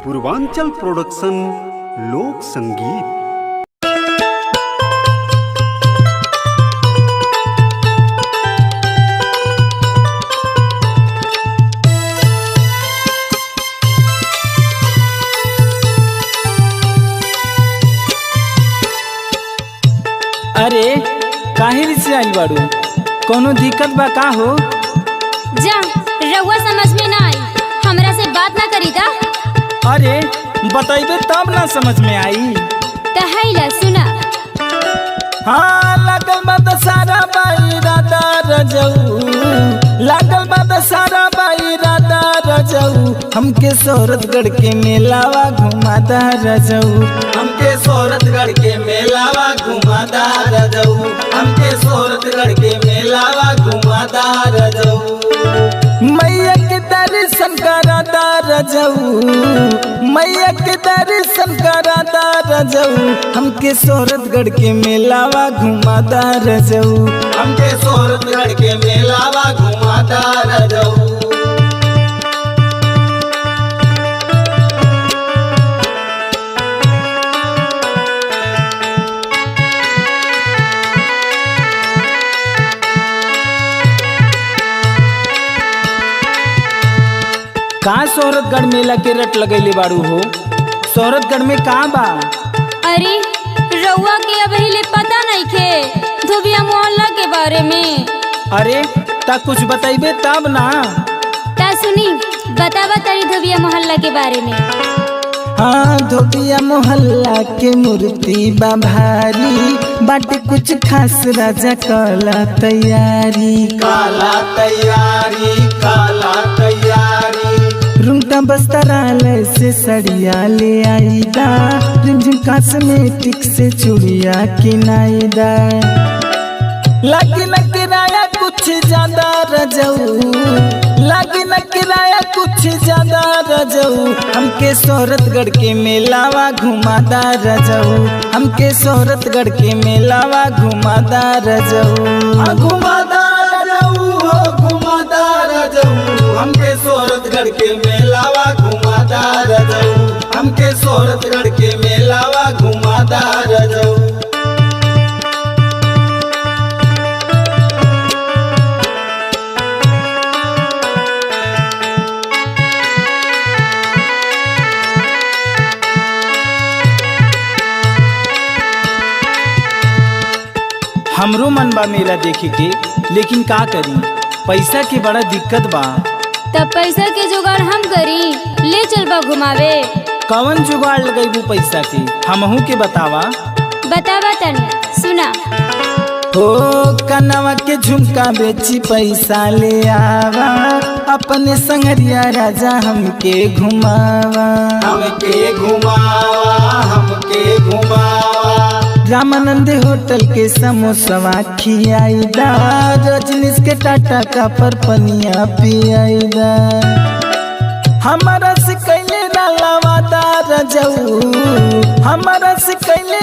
Purvanchal production लोक संगीत। अरे काहे से आइल बाड़ू? कोनो दिक्कत बा का हो? जा रउआ समझ में ना आई, हमरा से बात ना करी ता। अरे बताइबे तब ना समझ में आई। तहैला सुना। हाँ लागल बा दशहरा बाई राधा रजऊ, लागल बा दशहरा बाई राधा रजऊ, हमके सोरठगढ़ के मेलावा घुमादा रजऊ, हमके सोरठगढ़ के मेलावा घुमादा रजऊ, हमके सोरठगढ़ के मेलावा घुमादा रजऊ। मैया के दर्शन करादा रजऊ, मैया के दर्शन करादा रजऊ, हमके सोरठगढ़ के मेलावा घुमादा रजऊ, हमके सोरठगढ़ के मेलावा घुमादा रजऊ। कहाँ सोरठगढ़ मेला के रट लगैले बाड़ू हो? सोरठगढ़ में कहाँ बा? अरे रउआ के अब हिले पता नहीं खे धोबिया मोहल्ला के बारे में। अरे ता कुछ बताइबे तब ना। ता सुनी बतावा तारी धोबिया मोहल्ला के बारे में। हाँ धोबिया मोहल्ला के मूर्ति बा भारी, बाटे कुछ खास राजा काला तैयारी, काला तैयारी, काला तैयारी। रुंगटा बस्तरालय से सड़िया ले आईदा, रिमझिम कॉस्मेटिक से चूड़िया किनाईदा, लागी न किराया कुछ ज्यादा रजऊ, लागी न किराया कुछ ज्यादा रजऊ, हमके सोरठगढ़ के मेलावा घुमादा रजऊ, हमके सोरठगढ़ के मेलावा घुमादा रजऊ, घुमादा रजऊ, घुमादा रजऊ, हमके सोरठगढ़ के मेलावा घुमादा रजऊ, हमके सोरठगढ़ के मेलावा घुमादा रजऊ। हमरो मन बा मेला देखे के, लेकिन का करी पैसा के बड़ा दिक्कत बा। तब पैसा के जुगाड़ हम करी, ले चल बा घुमावे। कवन जुगाड़ लगेबू पैसा के, हमहू के बतावा। बतावा तनी सुना। हो कनवा के झुमका बेची पैसा ले आवा, अपने संगरिया राजा हमके घुमावा, हमके घुमावा, हमके घुमावा। रामानंद होटल के समोसवा खियाईदा, रजनीश के टाटा का पर पनिया पियाईदा, हमारा से कैले वादा रजऊ, हमारा से कैले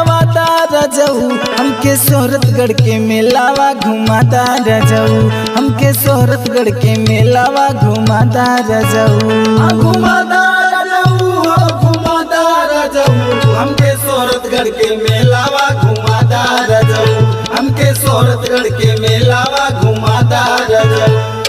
वादा रजऊ, हमके सोरठगढ़ के मेलावा घुमादा रजऊ, हमके सोरठगढ़ के मेलावा घुमादा रजऊ, घुमादा रजऊ, घुमादा रजऊ, हमके सोरठगढ़ के मेलावा घुमादा रजऊ, हमके सोरठगढ़ के मेलावा घुमादा रजऊ।